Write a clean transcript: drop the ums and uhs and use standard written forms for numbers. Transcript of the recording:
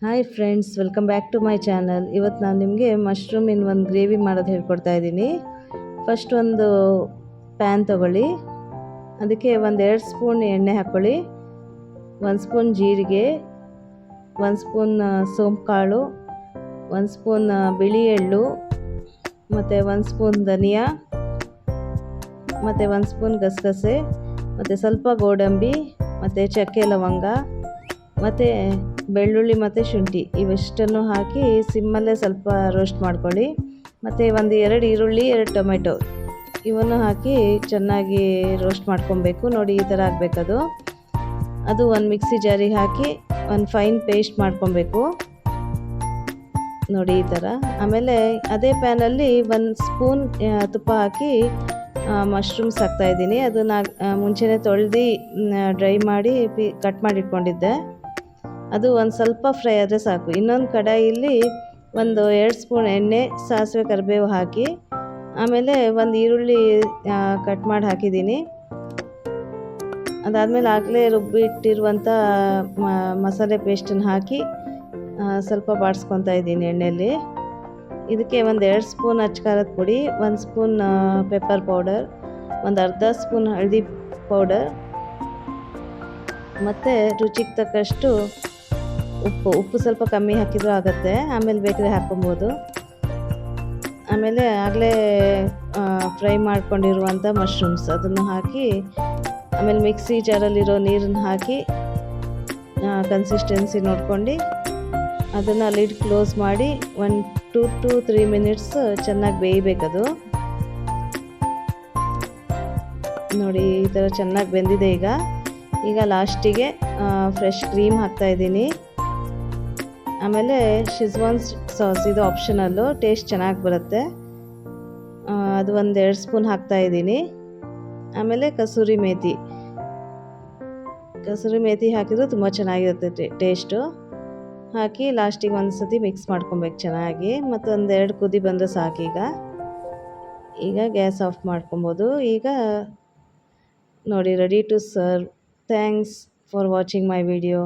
Hi friends, welcome back to my channel. ಇವತ್ತು ನಾನು ನಿಮಗೆ ಮಶ್ರೂಮಿನ ಒಂದು ಗ್ರೇವಿ ಮಾಡೋದು ಹೇಳ್ಕೊಡ್ತಾ ಇದ್ದೀನಿ. ಫಸ್ಟ್ ಒಂದು ಪ್ಯಾನ್ ತೊಗೊಳ್ಳಿ. ಅದಕ್ಕೆ ಒಂದು 2 ಸ್ಪೂನ್ ಎಣ್ಣೆ ಹಾಕ್ಕೊಳ್ಳಿ. 1 ಸ್ಪೂನ್ ಜೀರಿಗೆ, 1 ಸ್ಪೂನ್ ಸೋಂಪು ಕಾಳು, 1 ಸ್ಪೂನ್ ಬಿಳಿ ಎಳ್ಳು, ಮತ್ತು 1 ಸ್ಪೂನ್ ಧನಿಯಾ, ಮತ್ತು 1 ಸ್ಪೂನ್ ಗಸಗಸೆ, ಮತ್ತು ಸ್ವಲ್ಪ ಗೋಡಂಬಿ, ಮತ್ತು ಚಕ್ಕೆ ಲವಂಗ, ಮತ್ತು ಬೆಳ್ಳುಳ್ಳಿ ಮತ್ತು ಶುಂಠಿ ಇವಿಷ್ಟನ್ನು ಹಾಕಿ ಸಿಮ್ಮಲ್ಲೇ ಸ್ವಲ್ಪ ರೋಸ್ಟ್ ಮಾಡ್ಕೊಳ್ಳಿ. ಮತ್ತು 2 ಈರುಳ್ಳಿ, 2 ಟೊಮೆಟೊ ಇವನ್ನು ಹಾಕಿ ಚೆನ್ನಾಗಿ ರೋಸ್ಟ್ ಮಾಡ್ಕೊಬೇಕು. ನೋಡಿ, ಈ ಥರ ಆಗಬೇಕದು. ಅದು ಒಂದು ಮಿಕ್ಸಿ ಜಾರಿಗೆ ಹಾಕಿ ಒಂದು ಫೈನ್ ಪೇಸ್ಟ್ ಮಾಡ್ಕೊಬೇಕು. ನೋಡಿ ಈ ಥರ. ಆಮೇಲೆ ಅದೇ ಪ್ಯಾನಲ್ಲಿ 1 ಸ್ಪೂನ್ ತುಪ್ಪ ಹಾಕಿ ಮಶ್ರೂಮ್ಸ್ ಹಾಕ್ತಾಯಿದ್ದೀನಿ. ಅದನ್ನು ಮುಂಚೆನೇ ತೊಳೆದು ಡ್ರೈ ಮಾಡಿ ಕಟ್ ಮಾಡಿ ಇಟ್ಕೊಂಡಿದ್ದೆ. ಅದು ಒಂದು ಸ್ವಲ್ಪ ಫ್ರೈ ಆದರೆ ಸಾಕು. ಇನ್ನೊಂದು ಕಡಾಯಿಯಲ್ಲಿ ಒಂದು 2 ಸ್ಪೂನ್ ಎಣ್ಣೆ, ಸಾಸಿವೆ, ಕರಿಬೇವು ಹಾಕಿ, ಆಮೇಲೆ ಒಂದು ಈರುಳ್ಳಿ ಕಟ್ ಮಾಡಿ ಹಾಕಿದ್ದೀನಿ. ಅದಾದಮೇಲೆ ಆಗಲೇ ರುಬ್ಬಿಟ್ಟಿರುವಂಥ ಮಸಾಲೆ ಪೇಸ್ಟನ್ನು ಹಾಕಿ ಸ್ವಲ್ಪ ಬಾಡಿಸ್ಕೊತಾ ಇದ್ದೀನಿ ಎಣ್ಣೆಯಲ್ಲಿ. ಇದಕ್ಕೆ ಒಂದು 2 ಸ್ಪೂನ್ ಅಚ್ಕಾರದ ಪುಡಿ, 1 ಸ್ಪೂನ್ ಪೆಪ್ಪರ್ ಪೌಡರ್, ಒಂದು ಅರ್ಧ ಸ್ಪೂನ್ ಹಳದಿ ಪೌಡರ್, ಮತ್ತು ರುಚಿಗೆ ತಕ್ಕಷ್ಟು ಉಪ್ಪು ಸ್ವಲ್ಪ ಕಮ್ಮಿ ಹಾಕಿದರೂ ಆಗುತ್ತೆ. ಆಮೇಲೆ ಬೇಕಾದ್ರೆ ಹಾಕ್ಕೊಬೋದು. ಆಮೇಲೆ ಆಗಲೇ ಫ್ರೈ ಮಾಡ್ಕೊಂಡಿರುವಂಥ ಮಶ್ರೂಮ್ಸ್ ಅದನ್ನು ಹಾಕಿ, ಆಮೇಲೆ ಮಿಕ್ಸಿ ಜಾರಲ್ಲಿರೋ ನೀರನ್ನು ಹಾಕಿ ಕನ್ಸಿಸ್ಟೆನ್ಸಿ ನೋಡ್ಕೊಂಡು ಅದನ್ನು ಲಿಡ್ ಕ್ಲೋಸ್ ಮಾಡಿ 1 to 3 ಮಿನಿಟ್ಸ್ ಚೆನ್ನಾಗಿ ಬೇಯಬೇಕದು. ನೋಡಿ, ಈ ಥರ ಚೆನ್ನಾಗಿ ಬೆಂದಿದೆ. ಈಗ ಲಾಸ್ಟಿಗೆ ಫ್ರೆಶ್ ಕ್ರೀಮ್ ಹಾಕ್ತಾಯಿದ್ದೀನಿ. ಆಮೇಲೆ ಶೆಜ್ವಾನ್ ಸಾಸ್, ಇದು ಆಪ್ಷನಲ್ಲು, ಟೇಸ್ಟ್ ಚೆನ್ನಾಗಿ ಬರುತ್ತೆ. ಅದು ಒಂದು 2 ಸ್ಪೂನ್ ಹಾಕ್ತಾಯಿದ್ದೀನಿ. ಆಮೇಲೆ ಕಸೂರಿ ಮೇಥಿ ಹಾಕಿದ್ರೆ ತುಂಬ ಚೆನ್ನಾಗಿರುತ್ತೆ ಟೇಸ್ಟು. ಹಾಕಿ ಲಾಸ್ಟಿಗೆ ಒಂದು ಸತಿ ಮಿಕ್ಸ್ ಮಾಡ್ಕೊಬೇಕು ಚೆನ್ನಾಗಿ. ಮತ್ತು 2 ಕುದಿ ಬಂದರೆ ಸಾಕು. ಈಗ ಗ್ಯಾಸ್ ಆಫ್ ಮಾಡ್ಕೊಬೋದು. ಈಗ ನೋಡಿ, ready to serve. Thanks for watching my video.